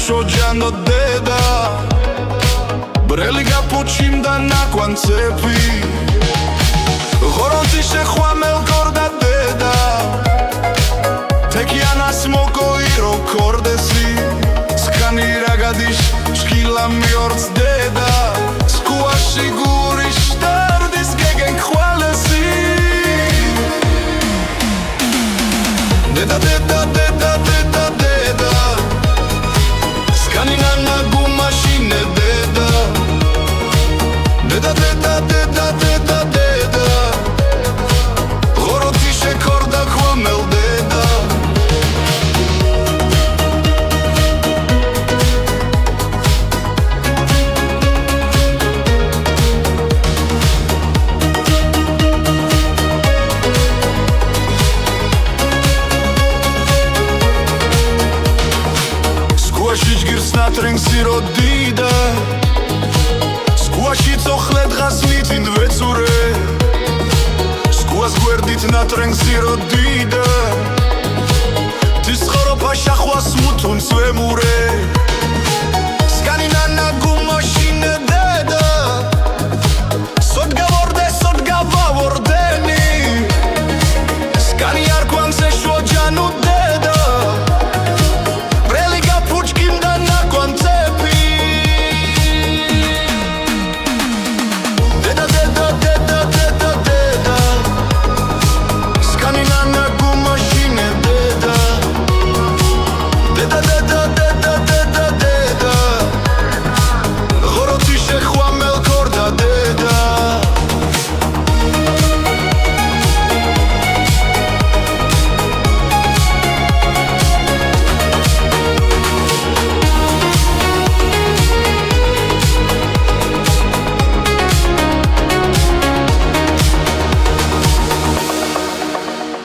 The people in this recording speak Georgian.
შოჯანდო დედა ბრელი გაფუჩიმდა ნაკვანცები ღორონთი შეხვამელ კორდა დედა თეკიანას მოკოირო კორდესი სკანი რაგადიშ შკილა მიორც დედა სკუაში გურიშ დარდის გეგენ ხვალესი დედა დედა დედა დედა დედა სკანი ნანა გუმაშინე დედა დედა დედა დედა დედა დედა ღორონთი შეკორდა ხვალმელ დედა ნატრენგსი როდიდა სკუაში წოხლე დღას მიწინ ვეცურე სკუას გვერდით ნატრენგსი როდიდა თის ხოროფა შახვას მუთუნს ვემურე